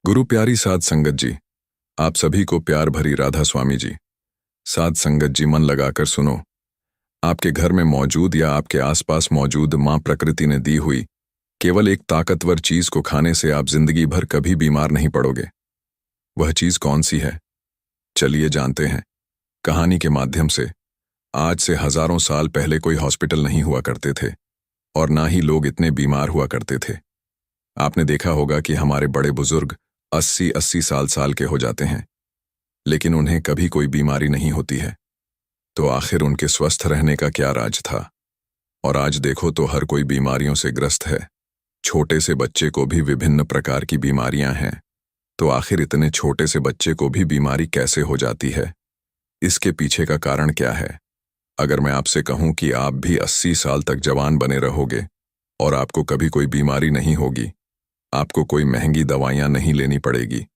गुरु प्यारी साध संगत जी, आप सभी को प्यार भरी राधा स्वामी जी। साध संगत जी, मन लगाकर सुनो। आपके घर में मौजूद या आपके आसपास मौजूद मां प्रकृति ने दी हुई केवल एक ताकतवर चीज को खाने से आप जिंदगी भर कभी बीमार नहीं पड़ोगे। वह चीज कौन सी है? चलिए जानते हैं कहानी के माध्यम से। आज से हजारों साल पहले कोई हॉस्पिटल नहीं हुआ करते थे और ना ही लोग इतने बीमार हुआ करते थे। आपने देखा होगा कि हमारे बड़े बुजुर्ग 80-80 साल के हो जाते हैं, लेकिन उन्हें कभी कोई बीमारी नहीं होती है। तो आखिर उनके स्वस्थ रहने का क्या राज था? और आज देखो तो हर कोई बीमारियों से ग्रस्त है। छोटे से बच्चे को भी विभिन्न प्रकार की बीमारियां हैं। तो आखिर इतने छोटे से बच्चे को भी बीमारी कैसे हो जाती है? इसके पीछे का कारण क्या है? अगर मैं आपसे कहूं कि आप भी 80 साल तक जवान बने रहोगे और आपको कभी कोई बीमारी नहीं होगी, आपको कोई महंगी दवाइयां नहीं लेनी पड़ेगी,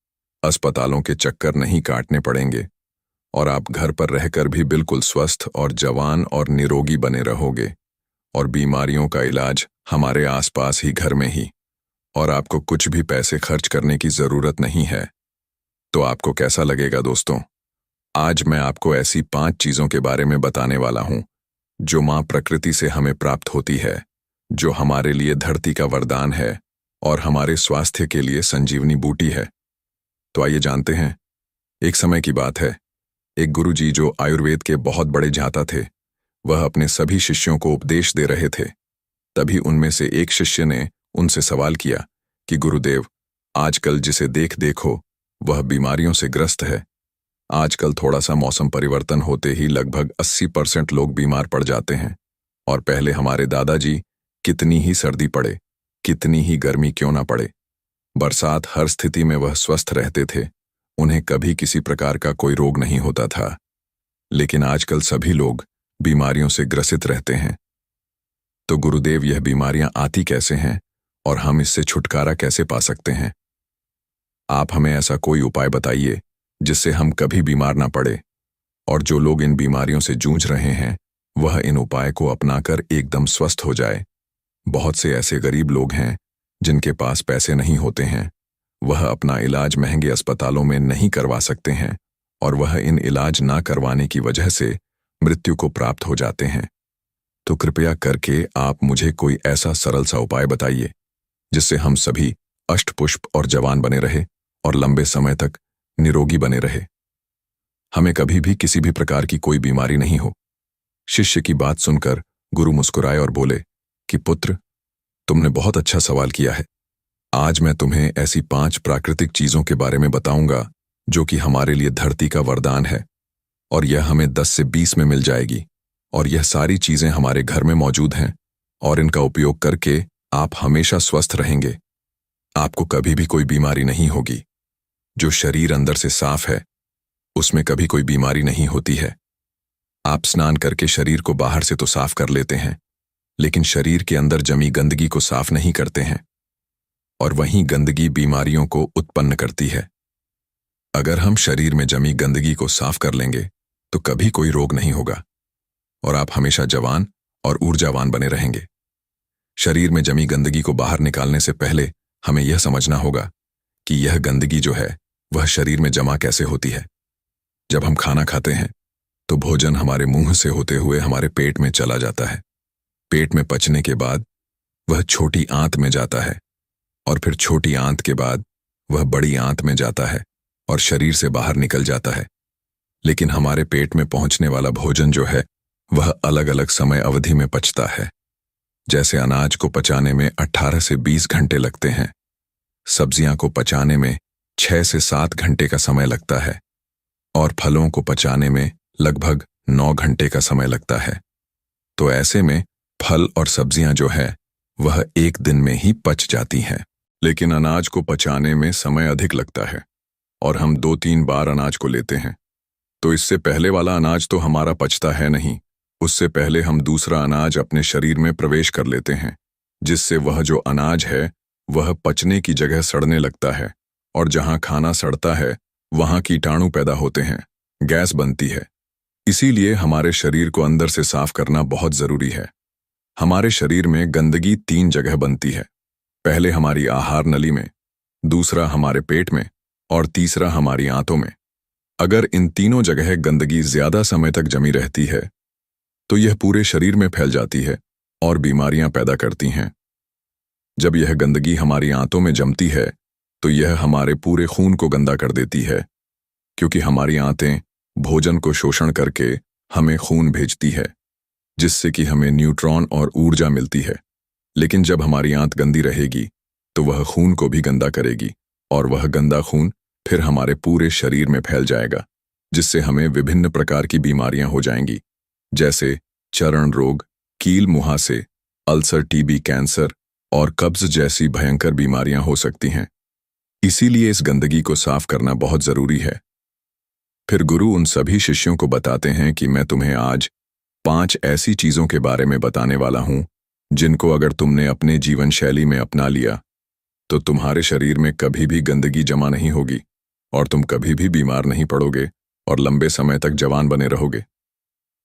अस्पतालों के चक्कर नहीं काटने पड़ेंगे और आप घर पर रहकर भी बिल्कुल स्वस्थ और जवान और निरोगी बने रहोगे और बीमारियों का इलाज हमारे आसपास ही, घर में ही, और आपको कुछ भी पैसे खर्च करने की जरूरत नहीं है, तो आपको कैसा लगेगा दोस्तों? आज मैं आपको ऐसी 5 चीजों के बारे में बताने वाला हूं जो मां प्रकृति से हमें प्राप्त होती है, जो हमारे लिए धरती का वरदान है और हमारे स्वास्थ्य के लिए संजीवनी बूटी है। तो आइए जानते हैं। एक समय की बात है, एक गुरुजी जो आयुर्वेद के बहुत बड़े जाता थे, वह अपने सभी शिष्यों को उपदेश दे रहे थे। तभी उनमें से एक शिष्य ने उनसे सवाल किया कि गुरुदेव, आजकल जिसे देखो वह बीमारियों से ग्रस्त है। आजकल थोड़ा सा मौसम परिवर्तन होते ही लगभग 80% लोग बीमार पड़ जाते हैं, और पहले हमारे दादाजी कितनी ही सर्दी पड़े, कितनी ही गर्मी क्यों ना पड़े, बरसात, हर स्थिति में वह स्वस्थ रहते थे। उन्हें कभी किसी प्रकार का कोई रोग नहीं होता था। लेकिन आजकल सभी लोग बीमारियों से ग्रसित रहते हैं। तो गुरुदेव, यह बीमारियां आती कैसे हैं और हम इससे छुटकारा कैसे पा सकते हैं? आप हमें ऐसा कोई उपाय बताइए जिससे हम कभी बीमार ना पड़े, और जो लोग इन बीमारियों से जूझ रहे हैं वह इन उपाय को अपनाकर एकदम स्वस्थ हो जाए। बहुत से ऐसे गरीब लोग हैं जिनके पास पैसे नहीं होते हैं, वह अपना इलाज महंगे अस्पतालों में नहीं करवा सकते हैं और वह इन इलाज ना करवाने की वजह से मृत्यु को प्राप्त हो जाते हैं। तो कृपया करके आप मुझे कोई ऐसा सरल सा उपाय बताइए जिससे हम सभी अष्टपुष्ट और जवान बने रहे और लंबे समय तक निरोगी बने रहे, हमें कभी भी किसी भी प्रकार की कोई बीमारी नहीं हो। शिष्य की बात सुनकर गुरु मुस्कुराए और बोले कि पुत्र, तुमने बहुत अच्छा सवाल किया है। आज मैं तुम्हें ऐसी 5 प्राकृतिक चीजों के बारे में बताऊंगा जो कि हमारे लिए धरती का वरदान है, और यह हमें 10 से 20 में मिल जाएगी, और यह सारी चीजें हमारे घर में मौजूद हैं, और इनका उपयोग करके आप हमेशा स्वस्थ रहेंगे। आपको कभी भी कोई बीमारी नहीं होगी। जो शरीर अंदर से साफ है उसमें कभी कोई बीमारी नहीं होती है। आप स्नान करके शरीर को बाहर से तो साफ कर लेते हैं, लेकिन शरीर के अंदर जमी गंदगी को साफ नहीं करते हैं, और वहीं गंदगी बीमारियों को उत्पन्न करती है। अगर हम शरीर में जमी गंदगी को साफ कर लेंगे तो कभी कोई रोग नहीं होगा और आप हमेशा जवान और ऊर्जावान बने रहेंगे। शरीर में जमी गंदगी को बाहर निकालने से पहले हमें यह समझना होगा कि यह गंदगी जो है वह शरीर में जमा कैसे होती है। जब हम खाना खाते हैं तो भोजन हमारे मुंह से होते हुए हमारे पेट में चला जाता है। पेट में पचने के बाद वह छोटी आंत में जाता है, और फिर छोटी आंत के बाद वह बड़ी आंत में जाता है और शरीर से बाहर निकल जाता है। लेकिन हमारे पेट में पहुंचने वाला भोजन जो है वह अलग अलग समय अवधि में पचता है। जैसे अनाज को पचाने में 18 से 20 घंटे लगते हैं, सब्जियां को पचाने में 6 से 7 घंटे का समय लगता है, और फलों को पचाने में लगभग 9 घंटे का समय लगता है। तो ऐसे में फल और सब्जियां जो है वह एक दिन में ही पच जाती हैं। लेकिन अनाज को पचाने में समय अधिक लगता है और हम 2-3 बार अनाज को लेते हैं। तो इससे पहले वाला अनाज तो हमारा पचता है नहीं, उससे पहले हम दूसरा अनाज अपने शरीर में प्रवेश कर लेते हैं, जिससे वह जो अनाज है वह पचने की जगह सड़ने लगता है, और जहां खाना सड़ता है वहां कीटाणु पैदा होते हैं, गैस बनती है। इसीलिए हमारे शरीर को अंदर से साफ करना बहुत जरूरी है। हमारे शरीर में गंदगी 3 जगह बनती है। पहले हमारी आहार नली में, दूसरा हमारे पेट में और तीसरा हमारी आंतों में। अगर इन तीनों जगह गंदगी ज्यादा समय तक जमी रहती है तो यह पूरे शरीर में फैल जाती है और बीमारियां पैदा करती हैं। जब यह गंदगी हमारी आंतों में जमती है तो यह हमारे पूरे खून को गंदा कर देती है, क्योंकि हमारी आंतें भोजन को शोषण करके हमें खून भेजती है, जिससे कि हमें न्यूट्रॉन और ऊर्जा मिलती है। लेकिन जब हमारी आंत गंदी रहेगी तो वह खून को भी गंदा करेगी और वह गंदा खून फिर हमारे पूरे शरीर में फैल जाएगा, जिससे हमें विभिन्न प्रकार की बीमारियां हो जाएंगी, जैसे चरण रोग, कील मुहासे, अल्सर, टीबी, कैंसर और कब्ज जैसी भयंकर बीमारियां हो सकती हैं। इसीलिए इस गंदगी को साफ करना बहुत जरूरी है। फिर गुरु उन सभी शिष्यों को बताते हैं कि मैं तुम्हें आज 5 ऐसी चीजों के बारे में बताने वाला हूं जिनको अगर तुमने अपने जीवन शैली में अपना लिया तो तुम्हारे शरीर में कभी भी गंदगी जमा नहीं होगी और तुम कभी भी बीमार नहीं पड़ोगे और लंबे समय तक जवान बने रहोगे।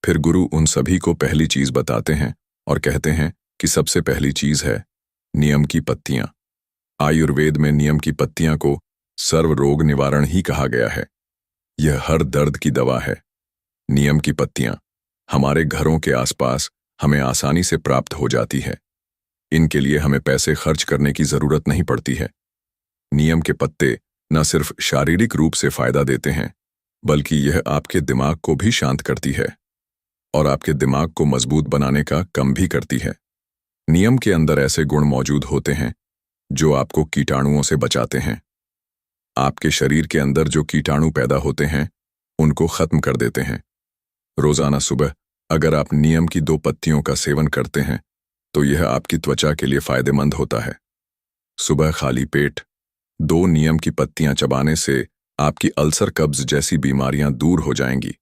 फिर गुरु उन सभी को पहली चीज बताते हैं और कहते हैं कि सबसे पहली चीज है नीम की पत्तियां। आयुर्वेद में नीम की पत्तियां को सर्व रोग निवारण ही कहा गया है। यह हर दर्द की दवा है। नीम की पत्तियां हमारे घरों के आसपास हमें आसानी से प्राप्त हो जाती है। इनके लिए हमें पैसे खर्च करने की जरूरत नहीं पड़ती है। नीम के पत्ते न सिर्फ शारीरिक रूप से फायदा देते हैं, बल्कि यह आपके दिमाग को भी शांत करती है और आपके दिमाग को मजबूत बनाने का काम भी करती है। नीम के अंदर ऐसे गुण मौजूद होते हैं जो आपको कीटाणुओं से बचाते हैं। आपके शरीर के अंदर जो कीटाणु पैदा होते हैं उनको खत्म कर देते हैं। रोजाना सुबह अगर आप नीम की 2 पत्तियों का सेवन करते हैं तो यह आपकी त्वचा के लिए फायदेमंद होता है। सुबह खाली पेट 2 नीम की पत्तियां चबाने से आपकी अल्सर, कब्ज जैसी बीमारियां दूर हो जाएंगी।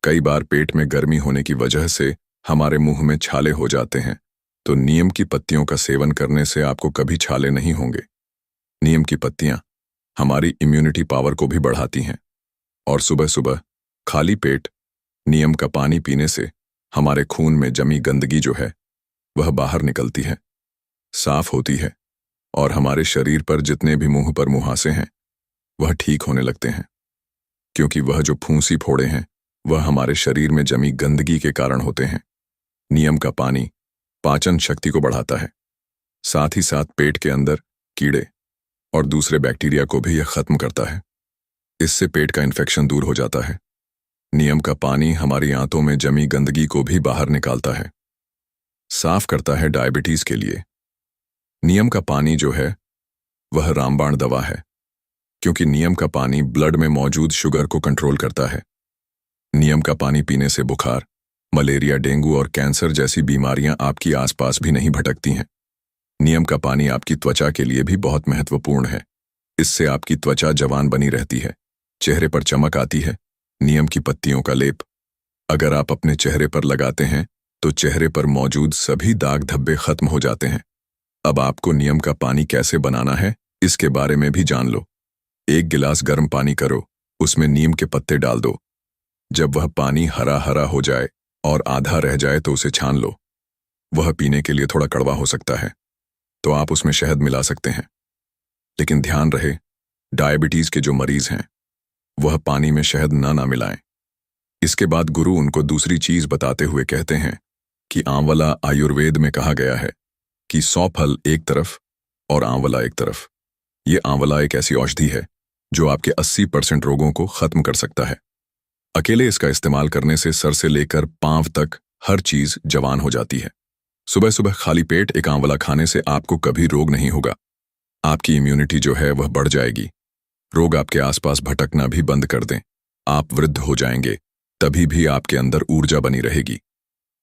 कई बार पेट में गर्मी होने की वजह से हमारे मुंह में छाले हो जाते हैं, तो नीम की पत्तियों का सेवन करने से आपको कभी छाले नहीं होंगे। नीम की पत्तियां हमारी इम्यूनिटी पावर को भी बढ़ाती हैं और सुबह सुबह खाली पेट नीम का पानी पीने से हमारे खून में जमी गंदगी जो है वह बाहर निकलती है, साफ होती है और हमारे शरीर पर जितने भी मुंह पर मुहासे हैं वह ठीक होने लगते हैं, क्योंकि वह जो फूंसी फोड़े हैं वह हमारे शरीर में जमी गंदगी के कारण होते हैं। नीम का पानी पाचन शक्ति को बढ़ाता है, साथ ही साथ पेट के अंदर कीड़े और दूसरे बैक्टीरिया को भी यह खत्म करता है। इससे पेट का इन्फेक्शन दूर हो जाता है। नीम का पानी हमारी आंतों में जमी गंदगी को भी बाहर निकालता है, साफ करता है डायबिटीज के लिए। नीम का पानी जो है वह रामबाण दवा है, क्योंकि नीम का पानी ब्लड में मौजूद शुगर को कंट्रोल करता है। नीम का पानी पीने से बुखार, मलेरिया, डेंगू और कैंसर जैसी बीमारियां आपकी आसपास भी नहीं भटकती हैं। नीम का पानी आपकी त्वचा के लिए भी बहुत महत्वपूर्ण है। इससे आपकी त्वचा जवान बनी रहती है, चेहरे पर चमक आती है। नीम की पत्तियों का लेप अगर आप अपने चेहरे पर लगाते हैं तो चेहरे पर मौजूद सभी दाग धब्बे खत्म हो जाते हैं। अब आपको नीम का पानी कैसे बनाना है इसके बारे में भी जान लो। 1 गिलास गर्म पानी करो, उसमें नीम के पत्ते डाल दो। जब वह पानी हरा हरा हो जाए और आधा रह जाए तो उसे छान लो। वह पीने के लिए थोड़ा कड़वा हो सकता है, तो आप उसमें शहद मिला सकते हैं। लेकिन ध्यान रहे, डायबिटीज के जो मरीज हैं वह पानी में शहद ना मिलाएं। इसके बाद गुरु उनको दूसरी चीज बताते हुए कहते हैं कि आंवला आयुर्वेद में कहा गया है कि 100 फल एक तरफ और आंवला एक तरफ। ये आंवला एक ऐसी औषधि है जो आपके 80% रोगों को खत्म कर सकता है। अकेले इसका इस्तेमाल करने से सर से लेकर पांव तक हर चीज जवान हो जाती है। सुबह सुबह खाली पेट एक आंवला खाने से आपको कभी रोग नहीं होगा। आपकी इम्यूनिटी जो है वह बढ़ जाएगी। रोग आपके आसपास भटकना भी बंद कर दें। आप वृद्ध हो जाएंगे, तभी भी आपके अंदर ऊर्जा बनी रहेगी।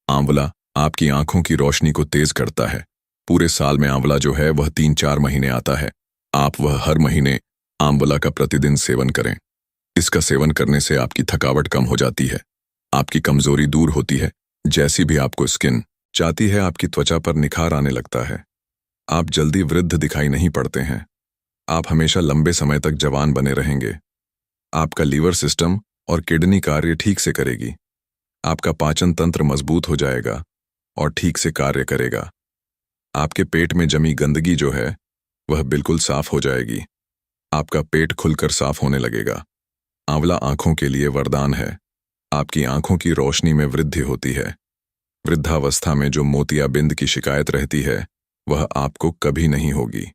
आंवला आपकी आंखों की रोशनी को तेज करता है। पूरे साल में आंवला जो है वह 3-4 महीने आता है। आप वह हर महीने आंवला का प्रतिदिन सेवन करें। इसका सेवन करने से आपकी थकावट कम हो जाती है, आपकी कमजोरी दूर होती है। जैसी भी आपको स्किन चाहती है, आपकी त्वचा पर निखार आने लगता है। आप जल्दी वृद्ध दिखाई नहीं पड़ते हैं। आप हमेशा लंबे समय तक जवान बने रहेंगे। आपका लीवर सिस्टम और किडनी कार्य ठीक से करेगी। आपका पाचन तंत्र मजबूत हो जाएगा और ठीक से कार्य करेगा। आपके पेट में जमी गंदगी जो है वह बिल्कुल साफ हो जाएगी। आपका पेट खुलकर साफ होने लगेगा। आंवला आंखों के लिए वरदान है। आपकी आंखों की रोशनी में वृद्धि होती है। वृद्धावस्था में जो मोतियाबिंद की शिकायत रहती है वह आपको कभी नहीं होगी।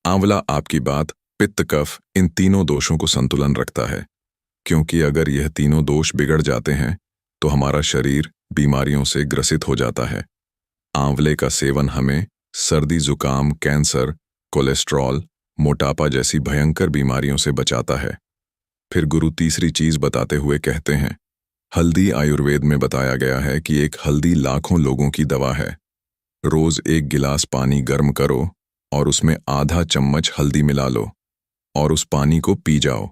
आंवला आपकी बात, पित्त, कफ, इन तीनों दोषों को संतुलन रखता है, क्योंकि अगर यह तीनों दोष बिगड़ जाते हैं तो हमारा शरीर बीमारियों से ग्रसित हो जाता है। आंवले का सेवन हमें सर्दी, जुकाम, कैंसर, कोलेस्ट्रॉल, मोटापा जैसी भयंकर बीमारियों से बचाता है। फिर गुरु तीसरी चीज बताते हुए कहते हैं, हल्दी आयुर्वेद में बताया गया है कि एक हल्दी लाखों लोगों की दवा है। रोज एक गिलास पानी गर्म करो और उसमें आधा चम्मच हल्दी मिला लो और उस पानी को पी जाओ।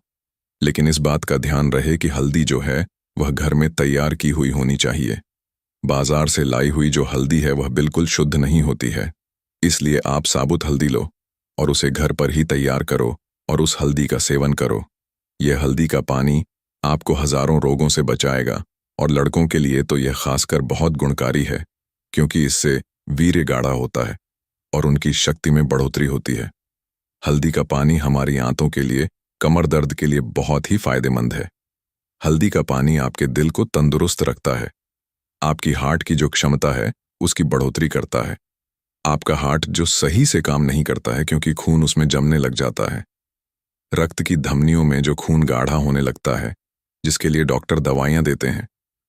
लेकिन इस बात का ध्यान रहे कि हल्दी जो है वह घर में तैयार की हुई होनी चाहिए। बाजार से लाई हुई जो हल्दी है वह बिल्कुल शुद्ध नहीं होती है। इसलिए आप साबुत हल्दी लो और उसे घर पर ही तैयार करो और उस हल्दी का सेवन करो। यह हल्दी का पानी आपको हजारों रोगों से बचाएगा और लड़कों के लिए तो यह खासकर बहुत गुणकारी है, क्योंकि इससे वीर्य गाढ़ा होता है और उनकी शक्ति में बढ़ोतरी होती है। हल्दी का पानी हमारी आंतों के लिए, कमर दर्द के लिए बहुत ही फायदेमंद है। हल्दी का पानी आपके दिल को तंदुरुस्त रखता है। आपकी हार्ट की जो क्षमता है उसकी बढ़ोतरी करता है। आपका हार्ट जो सही से काम नहीं करता है क्योंकि खून उसमें जमने लग जाता है। रक्त की धमनियों में जो खून गाढ़ा होने लगता है, जिसके लिए डॉक्टर दवाइयां देते हैं,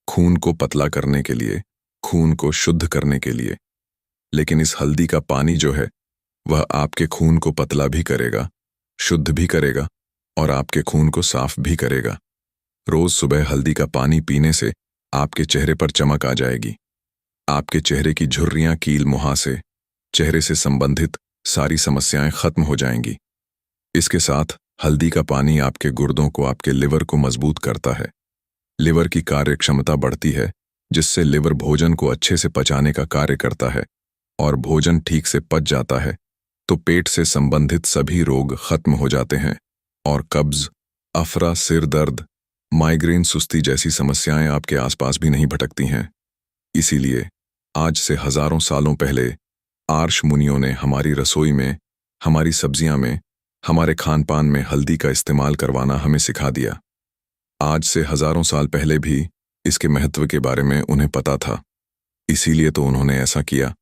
खून को पतला करने के लिए, खून को शुद्ध करने के लिए। लेकिन इस हल्दी का पानी जो है वह आपके खून को पतला भी करेगा, शुद्ध भी करेगा और आपके खून को साफ भी करेगा। रोज सुबह हल्दी का पानी पीने से आपके चेहरे पर चमक आ जाएगी। आपके चेहरे की झुर्रियां, कील, मुहासे, चेहरे से संबंधित सारी समस्याएं खत्म हो जाएंगी। इसके साथ हल्दी का पानी आपके गुर्दों को, आपके लिवर को मजबूत करता है। लिवर की कार्य क्षमता बढ़ती है, जिससे लिवर भोजन को अच्छे से पचाने का कार्य करता है और भोजन ठीक से पच जाता है तो पेट से संबंधित सभी रोग खत्म हो जाते हैं और कब्ज, अफरा, सिर दर्द, माइग्रेन, सुस्ती जैसी समस्याएं आपके आसपास भी नहीं भटकती हैं। इसीलिए आज से हजारों सालों पहले आर्ष मुनियों ने हमारी रसोई में, हमारी सब्जियां में, हमारे खान पान में हल्दी का इस्तेमाल करवाना हमें सिखा दिया। आज से हजारों साल पहले भी इसके महत्व के बारे में उन्हें पता था, इसीलिए तो उन्होंने ऐसा किया।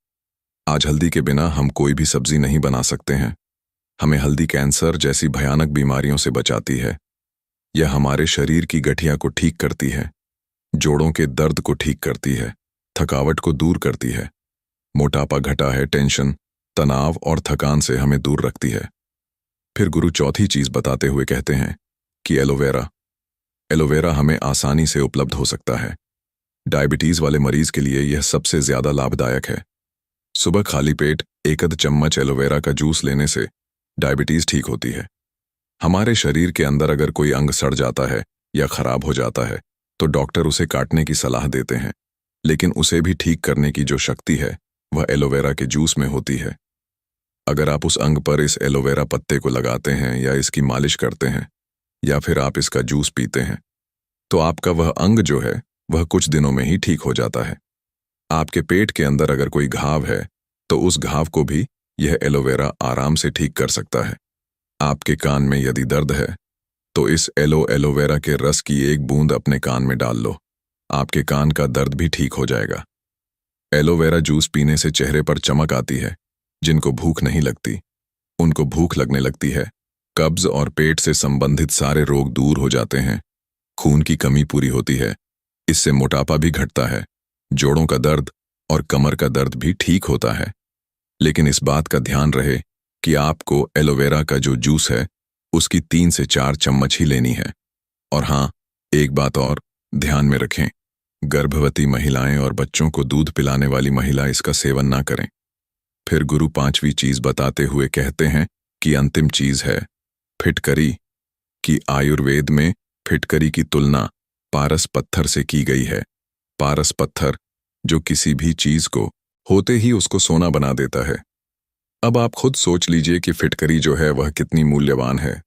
आज हल्दी के बिना हम कोई भी सब्जी नहीं बना सकते हैं। हमें हल्दी कैंसर जैसी भयानक बीमारियों से बचाती है। यह हमारे शरीर की गठिया को ठीक करती है, जोड़ों के दर्द को ठीक करती है, थकावट को दूर करती है, मोटापा घटा है, टेंशन, तनाव और थकान से हमें दूर रखती है। फिर गुरु चौथी चीज बताते हुए कहते हैं कि एलोवेरा। एलोवेरा हमें आसानी से उपलब्ध हो सकता है। डायबिटीज वाले मरीज के लिए यह सबसे ज्यादा लाभदायक है। सुबह खाली पेट एक आध चम्मच एलोवेरा का जूस लेने से डायबिटीज ठीक होती है। हमारे शरीर के अंदर अगर कोई अंग सड़ जाता है या खराब हो जाता है तो डॉक्टर उसे काटने की सलाह देते हैं, लेकिन उसे भी ठीक करने की जो शक्ति है वह एलोवेरा के जूस में होती है। अगर आप उस अंग पर इस एलोवेरा पत्ते को लगाते हैं या इसकी मालिश करते हैं या फिर आप इसका जूस पीते हैं तो आपका वह अंग जो है वह कुछ दिनों में ही ठीक हो जाता है। आपके पेट के अंदर अगर कोई घाव है तो उस घाव को भी यह एलोवेरा आराम से ठीक कर सकता है। आपके कान में यदि दर्द है तो इस एलोवेरा के रस की एक बूंद अपने कान में डाल लो, आपके कान का दर्द भी ठीक हो जाएगा। एलोवेरा जूस पीने से चेहरे पर चमक आती है। जिनको भूख नहीं लगती उनको भूख लगने लगती है। कब्ज और पेट से संबंधित सारे रोग दूर हो जाते हैं। खून की कमी पूरी होती है। इससे मोटापा भी घटता है। जोड़ों का दर्द और कमर का दर्द भी ठीक होता है। लेकिन इस बात का ध्यान रहे कि आपको एलोवेरा का जो जूस है उसकी 3 से 4 चम्मच ही लेनी है। और हाँ, एक बात और ध्यान में रखें, गर्भवती महिलाएं और बच्चों को दूध पिलाने वाली महिला इसका सेवन ना करें। फिर गुरु 5वीं चीज बताते हुए कहते हैं कि अंतिम चीज है फिटकरी। कि आयुर्वेद में फिटकरी की तुलना पारस पत्थर से की गई है। पारस पत्थर जो किसी भी चीज को होते ही उसको सोना बना देता है। अब आप खुद सोच लीजिए कि फिटकरी जो है वह कितनी मूल्यवान है।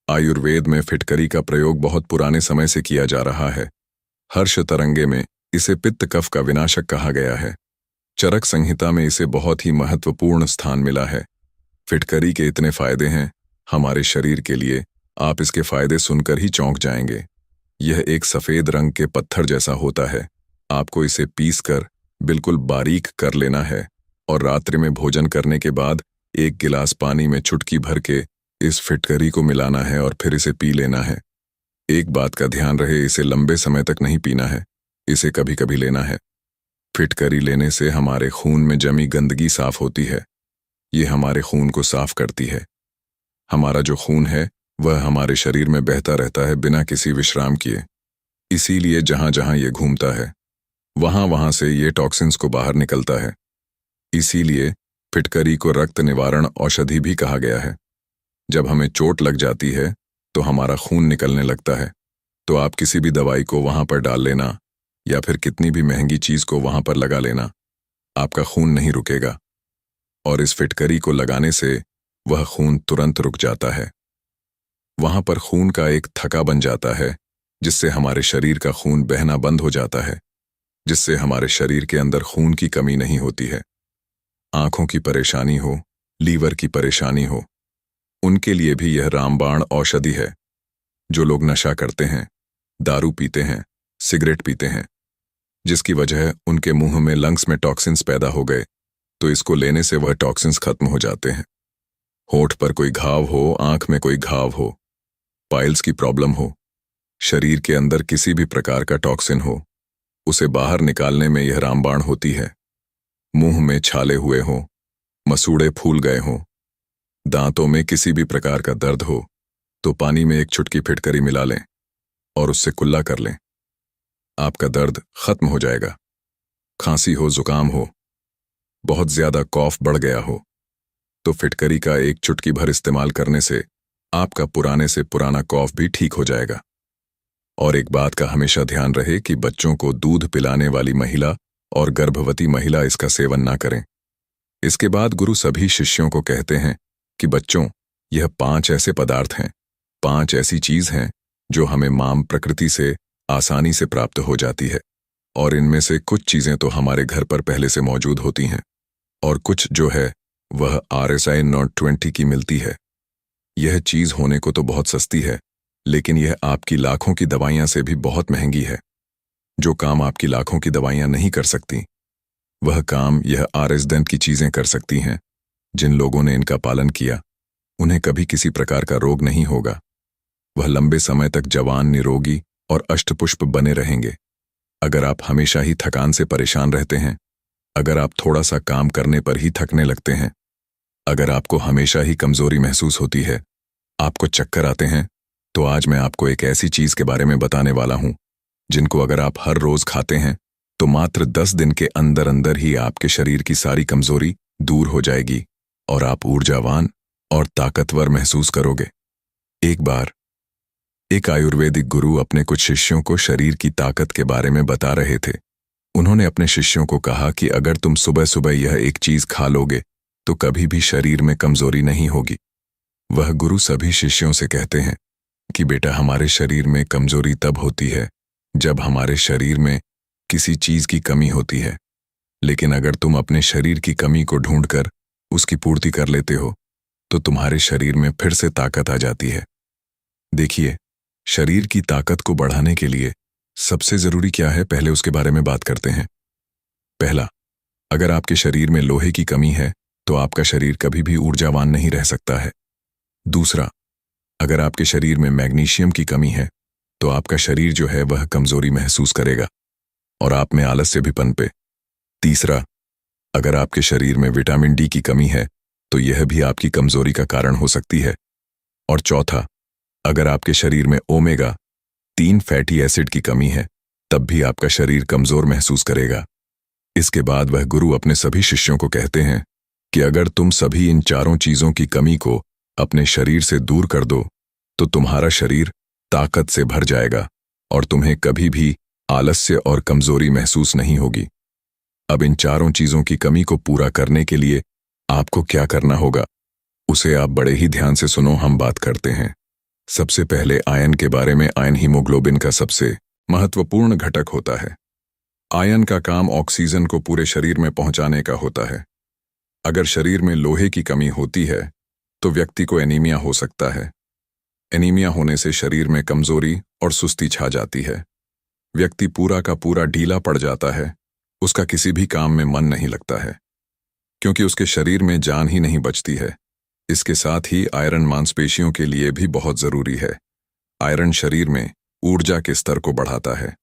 आयुर्वेद में फिटकरी का प्रयोग बहुत पुराने समय से किया जा रहा है। हर्ष तरंगे में इसे पित्त कफ का विनाशक कहा गया है। चरक संहिता में इसे बहुत ही महत्वपूर्ण स्थान मिला है। फिटकरी के इतने फायदे हैं हमारे शरीर के लिए आप इसके फायदे सुनकर ही चौंक जाएंगे। यह एक सफेद रंग के पत्थर जैसा होता है। आपको इसे पीसकर बिल्कुल बारीक कर लेना है और रात्रि में भोजन करने के बाद एक गिलास पानी में चुटकी भर के इस फिटकरी को मिलाना है और फिर इसे पी लेना है। एक बात का ध्यान रहे, इसे लंबे समय तक नहीं पीना है, इसे कभी कभी लेना है। फिटकरी लेने से हमारे खून में जमी गंदगी साफ होती है। ये हमारे खून को साफ करती है। हमारा जो खून है वह हमारे शरीर में बहता रहता है बिना किसी विश्राम किए। इसीलिए जहां जहां ये घूमता है वहां वहां से ये टॉक्सिन्स को बाहर निकलता है। इसीलिए फिटकरी को रक्त निवारण औषधि भी कहा गया है। जब हमें चोट लग जाती है तो हमारा खून निकलने लगता है, तो आप किसी भी दवाई को वहां पर डाल लेना या फिर कितनी भी महंगी चीज को वहां पर लगा लेना, आपका खून नहीं रुकेगा। और इस फिटकरी को लगाने से वह खून तुरंत रुक जाता है। वहां पर खून का एक थक्का बन जाता है, जिससे हमारे शरीर का खून बहना बंद हो जाता है, जिससे हमारे शरीर के अंदर खून की कमी नहीं होती है। आंखों की परेशानी हो, लीवर की परेशानी हो, उनके लिए भी यह रामबाण औषधि है। जो लोग नशा करते हैं, दारू पीते हैं, सिगरेट पीते हैं, जिसकी वजह उनके मुंह में लंग्स में टॉक्सिन्स पैदा हो गए, तो इसको लेने से वह टॉक्सिन्स खत्म हो जाते हैं। होठ पर कोई घाव हो, आंख में कोई घाव हो, पाइल्स की प्रॉब्लम हो, शरीर के अंदर किसी भी प्रकार का टॉक्सिन हो, उसे बाहर निकालने में यह रामबाण होती है। मुंह में छाले हुए हों, मसूड़े फूल गए हों, दांतों में किसी भी प्रकार का दर्द हो, तो पानी में एक चुटकी फिटकरी मिला लें और उससे कुल्ला कर लें। आपका दर्द खत्म हो जाएगा। खांसी हो, जुकाम हो, बहुत ज्यादा कॉफ बढ़ गया हो, तो फिटकरी का एक चुटकी भर इस्तेमाल करने से आपका पुराने से पुराना कॉफ भी ठीक हो जाएगा। और एक बात का हमेशा ध्यान रहे कि बच्चों को दूध पिलाने वाली महिला और गर्भवती महिला इसका सेवन ना करें। इसके बाद गुरु सभी शिष्यों को कहते हैं कि बच्चों, यह 5 ऐसे पदार्थ हैं, 5 ऐसी चीज हैं जो हमें मां प्रकृति से आसानी से प्राप्त हो जाती है। और इनमें से कुछ चीजें तो हमारे घर पर पहले से मौजूद होती हैं और कुछ जो है वह RSI नॉट 20 की मिलती है। यह चीज होने को तो बहुत सस्ती है, लेकिन यह आपकी लाखों की दवाइयां से भी बहुत महंगी है। जो काम आपकी लाखों की दवाइयां नहीं कर सकती, वह काम यह RS दंत की चीजें कर सकती हैं। जिन लोगों ने इनका पालन किया, उन्हें कभी किसी प्रकार का रोग नहीं होगा। वह लंबे समय तक जवान, निरोगी और अष्टपुष्प बने रहेंगे। अगर आप हमेशा ही थकान से परेशान रहते हैं, अगर आप थोड़ा सा काम करने पर ही थकने लगते हैं, अगर आपको हमेशा ही कमजोरी महसूस होती है, आपको चक्कर आते हैं, तो आज मैं आपको एक ऐसी चीज के बारे में बताने वाला हूं जिनको अगर आप हर रोज खाते हैं तो मात्र 10 दिन के अंदर अंदर ही आपके शरीर की सारी कमजोरी दूर हो जाएगी और आप ऊर्जावान और ताकतवर महसूस करोगे। एक बार एक आयुर्वेदिक गुरु अपने कुछ शिष्यों को शरीर की ताकत के बारे में बता रहे थे। उन्होंने अपने शिष्यों को कहा कि अगर तुम सुबह सुबह यह एक चीज खा लोगे तो कभी भी शरीर में कमजोरी नहीं होगी। वह गुरु सभी शिष्यों से कहते हैं कि बेटा, हमारे शरीर में कमजोरी तब होती है जब हमारे शरीर में किसी चीज की कमी होती है, लेकिन अगर तुम अपने शरीर की कमी को ढूंढकर उसकी पूर्ति कर लेते हो तो तुम्हारे शरीर में फिर से ताकत आ जाती है। देखिए, शरीर की ताकत को बढ़ाने के लिए सबसे जरूरी क्या है, पहले उसके बारे में बात करते हैं। पहला, अगर आपके शरीर में लोहे की कमी है तो आपका शरीर कभी भी ऊर्जावान नहीं रह सकता है। दूसरा, अगर आपके शरीर में मैग्नीशियम की कमी है तो आपका शरीर जो है वह कमजोरी महसूस करेगा और आप में आलस्य भी पनपे। तीसरा, अगर आपके शरीर में विटामिन डी की कमी है तो यह भी आपकी कमजोरी का कारण हो सकती है। और चौथा, अगर आपके शरीर में ओमेगा 3 फैटी एसिड की कमी है तब भी आपका शरीर कमजोर महसूस करेगा। इसके बाद वह गुरु अपने सभी शिष्यों को कहते हैं कि अगर तुम सभी इन चारों चीजों की कमी को अपने शरीर से दूर कर दो तो तुम्हारा शरीर ताकत से भर जाएगा और तुम्हें कभी भी आलस्य और कमजोरी महसूस नहीं होगी। अब इन चारों चीजों की कमी को पूरा करने के लिए आपको क्या करना होगा, उसे आप बड़े ही ध्यान से सुनो। हम बात करते हैं सबसे पहले आयन के बारे में। आयन हीमोग्लोबिन का सबसे महत्वपूर्ण घटक होता है। आयन का काम ऑक्सीजन को पूरे शरीर में पहुंचाने का होता है। अगर शरीर में लोहे की कमी होती है तो व्यक्ति को एनीमिया हो सकता है। एनीमिया होने से शरीर में कमजोरी और सुस्ती छा जाती है। व्यक्ति पूरा का पूरा ढीला पड़ जाता है। उसका किसी भी काम में मन नहीं लगता है, क्योंकि उसके शरीर में जान ही नहीं बचती है। इसके साथ ही आयरन मांसपेशियों के लिए भी बहुत जरूरी है। आयरन शरीर में ऊर्जा के स्तर को बढ़ाता है।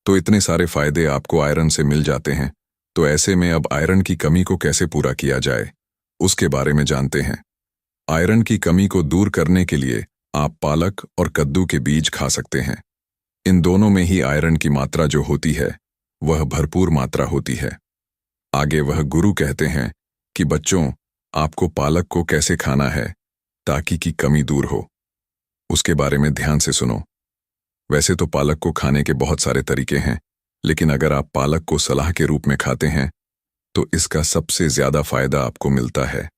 तो इतने सारे फायदे आपको आयरन से मिल जाते हैं, तो ऐसे में अब आयरन की कमी को कैसे पूरा किया जाए, उसके बारे में जानते हैं। आयरन की कमी को दूर करने के लिए आप पालक और कद्दू के बीज खा सकते हैं। इन दोनों में ही आयरन की मात्रा जो होती है वह भरपूर मात्रा होती है। आगे वह गुरु कहते हैं कि बच्चों, आपको पालक को कैसे खाना है ताकि की कमी दूर हो, उसके बारे में ध्यान से सुनो। वैसे तो पालक को खाने के बहुत सारे तरीके हैं, लेकिन अगर आप पालक को सलाह के रूप में खाते हैं तो इसका सबसे ज्यादा फायदा आपको मिलता है।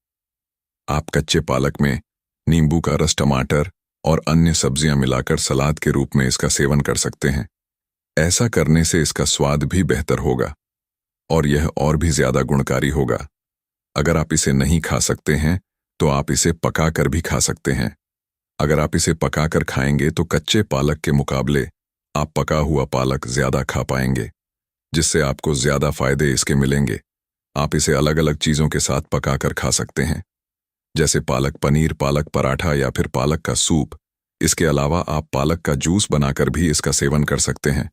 आप कच्चे पालक में नींबू का रस, टमाटर और अन्य सब्जियां मिलाकर सलाद के रूप में इसका सेवन कर सकते हैं। ऐसा करने से इसका स्वाद भी बेहतर होगा और यह और भी ज्यादा गुणकारी होगा। अगर आप इसे नहीं खा सकते हैं तो आप इसे पकाकर भी खा सकते हैं। अगर आप इसे पकाकर खाएंगे तो कच्चे पालक के मुकाबले आप पका हुआ पालक ज्यादा खा पाएंगे, जिससे आपको ज्यादा फायदे इसके मिलेंगे। आप इसे अलग अलग चीजों के साथ पकाकर खा सकते हैं, जैसे पालक पनीर, पालक पराठा या फिर पालक का सूप। इसके अलावा आप पालक का जूस बनाकर भी इसका सेवन कर सकते हैं।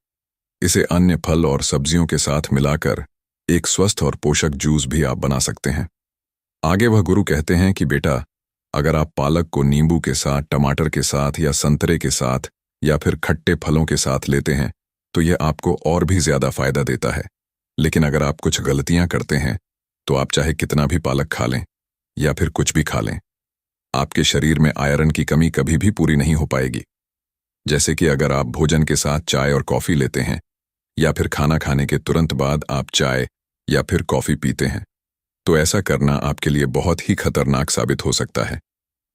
इसे अन्य फल और सब्जियों के साथ मिलाकर एक स्वस्थ और पोषक जूस भी आप बना सकते हैं। आगे वह गुरु कहते हैं कि बेटा, अगर आप पालक को नींबू के साथ, टमाटर के साथ या संतरे के साथ या फिर खट्टे फलों के साथ लेते हैं तो यह आपको और भी ज्यादा फायदा देता है। लेकिन अगर आप कुछ गलतियां करते हैं तो आप चाहे कितना भी पालक खा लें या फिर कुछ भी खा लें, आपके शरीर में आयरन की कमी कभी भी पूरी नहीं हो पाएगी। जैसे कि अगर आप भोजन के साथ चाय और कॉफी लेते हैं या फिर खाना खाने के तुरंत बाद आप चाय या फिर कॉफी पीते हैं, तो ऐसा करना आपके लिए बहुत ही खतरनाक साबित हो सकता है,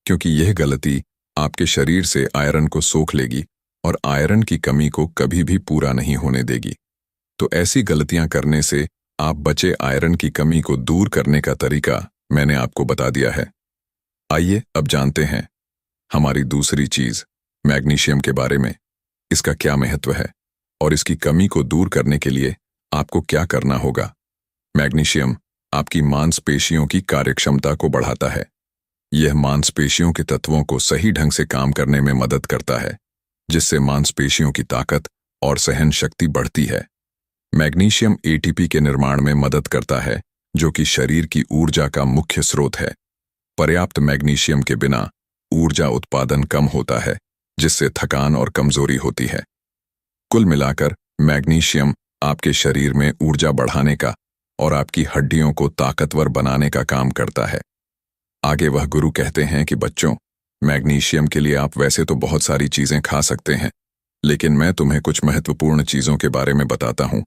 क्योंकि यह गलती आपके शरीर से आयरन को सोख लेगी और आयरन की कमी को कभी भी पूरा नहीं होने देगी। तो ऐसी गलतियां करने से आप बचे। आयरन की कमी को दूर करने का तरीका मैंने आपको बता दिया है। आइए अब जानते हैं हमारी दूसरी चीज, मैग्नीशियम के बारे में। इसका क्या महत्व है और इसकी कमी को दूर करने के लिए आपको क्या करना होगा। मैग्नीशियम आपकी मांसपेशियों की कार्यक्षमता को बढ़ाता है। यह मांसपेशियों के तत्वों को सही ढंग से काम करने में मदद करता है, जिससे मांसपेशियों की ताकत और सहन शक्ति बढ़ती है। मैग्नीशियम एटीपी के निर्माण में मदद करता है, जो कि शरीर की ऊर्जा का मुख्य स्रोत है। पर्याप्त मैग्नीशियम के बिना ऊर्जा उत्पादन कम होता है, जिससे थकान और कमजोरी होती है। कुल मिलाकर मैग्नीशियम आपके शरीर में ऊर्जा बढ़ाने का और आपकी हड्डियों को ताकतवर बनाने का काम करता है। आगे वह गुरु कहते हैं कि बच्चों, मैग्नीशियम के लिए आप वैसे तो बहुत सारी चीजें खा सकते हैं, लेकिन मैं तुम्हें कुछ महत्वपूर्ण चीजों के बारे में बताता हूं,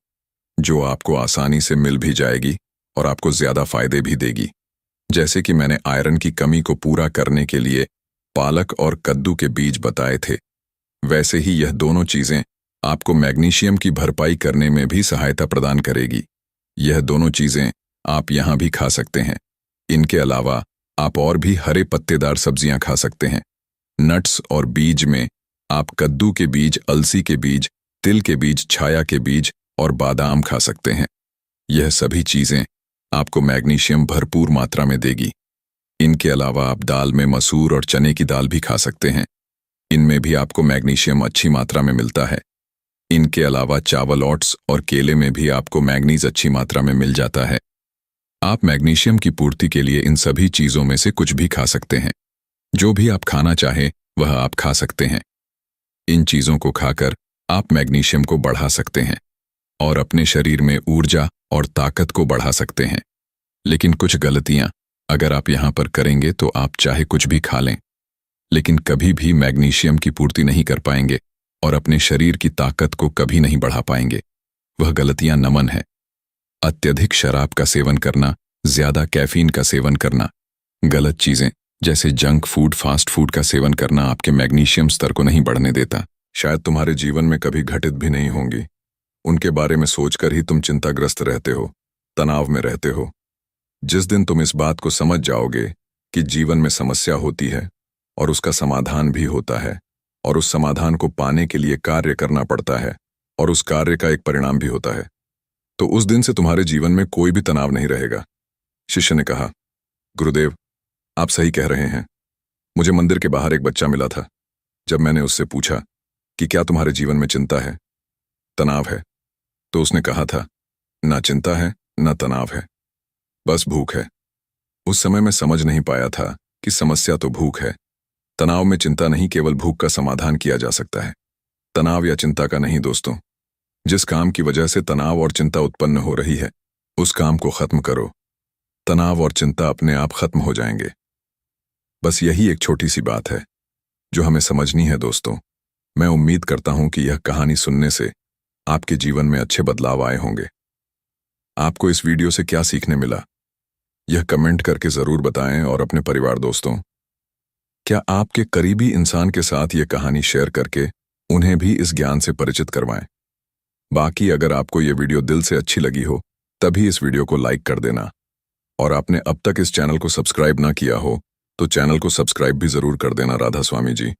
जो आपको आसानी से मिल भी जाएगी और आपको ज्यादा फायदे भी देगी। जैसे कि मैंने आयरन की कमी को पूरा करने के लिए पालक और कद्दू के बीज बताए थे, वैसे ही यह दोनों चीजें आपको मैग्नीशियम की भरपाई करने में भी सहायता प्रदान करेगी। यह दोनों चीजें आप यहां भी खा सकते हैं। इनके अलावा आप और भी हरे पत्तेदार सब्जियां खा सकते हैं। नट्स और बीज में आप कद्दू के बीज, अलसी के बीज, तिल के बीज, छाया के बीज और बादाम खा सकते हैं। यह सभी चीजें आपको मैग्नीशियम भरपूर मात्रा में देगी। इनके अलावा आप दाल में मसूर और चने की दाल भी खा सकते हैं। इनमें भी आपको मैग्नीशियम अच्छी मात्रा में मिलता है। इनके अलावा चावल, ओट्स और केले में भी आपको मैग्नीज अच्छी मात्रा में मिल जाता है। आप मैग्नीशियम की पूर्ति के लिए इन सभी चीजों में से कुछ भी खा सकते हैं। जो भी आप खाना चाहें वह आप खा सकते हैं। इन चीजों को खाकर आप मैग्नीशियम को बढ़ा सकते हैं और अपने शरीर में ऊर्जा और ताकत को बढ़ा सकते हैं। लेकिन कुछ गलतियां अगर आप यहां पर करेंगे तो आप चाहे कुछ भी खा लें, लेकिन कभी भी मैग्नीशियम की पूर्ति नहीं कर पाएंगे और अपने शरीर की ताकत को कभी नहीं बढ़ा पाएंगे। वह गलतियां नमन है। अत्यधिक शराब का सेवन करना, ज्यादा कैफीन का सेवन करना, गलत चीजें जैसे जंक फूड, फास्ट फूड का सेवन करना आपके मैग्नीशियम स्तर को नहीं बढ़ने देता। शायद तुम्हारे जीवन में कभी घटित भी नहीं होंगी। उनके बारे में सोचकर ही तुम चिंताग्रस्त रहते हो, तनाव में रहते हो। जिस दिन तुम इस बात को समझ जाओगे कि जीवन में समस्या होती है और उसका समाधान भी होता है, और उस समाधान को पाने के लिए कार्य करना पड़ता है, और उस कार्य का एक परिणाम भी होता है। तो उस दिन से तुम्हारे जीवन में कोई भी तनाव नहीं रहेगा। शिष्य ने कहा, गुरुदेव, आप सही कह रहे हैं। मुझे मंदिर के बाहर एक बच्चा मिला था। जब मैंने उससे पूछा कि क्या तुम्हारे जीवन में चिंता है, तनाव है, तो उसने कहा था, ना चिंता है ना तनाव है, बस भूख है। उस समय मैं समझ नहीं पाया था कि समस्या तो भूख है। तनाव में चिंता नहीं, केवल भूख का समाधान किया जा सकता है, तनाव या चिंता का नहीं। दोस्तों, जिस काम की वजह से तनाव और चिंता उत्पन्न हो रही है, उस काम को खत्म करो। तनाव और चिंता अपने आप खत्म हो जाएंगे। बस यही एक छोटी सी बात है जो हमें समझनी है। दोस्तों, मैं उम्मीद करता हूं कि यह कहानी सुनने से आपके जीवन में अच्छे बदलाव आए होंगे। आपको इस वीडियो से क्या सीखने मिला, यह कमेंट करके जरूर बताएं, और अपने परिवार दोस्तों, क्या आपके करीबी इंसान के साथ यह कहानी शेयर करके उन्हें भी इस ज्ञान से परिचित करवाएं। बाकी अगर आपको यह वीडियो दिल से अच्छी लगी हो, तभी इस वीडियो को लाइक कर देना, और आपने अब तक इस चैनल को सब्सक्राइब ना किया हो तो चैनल को सब्सक्राइब भी जरूर कर देना। राधा स्वामी जी।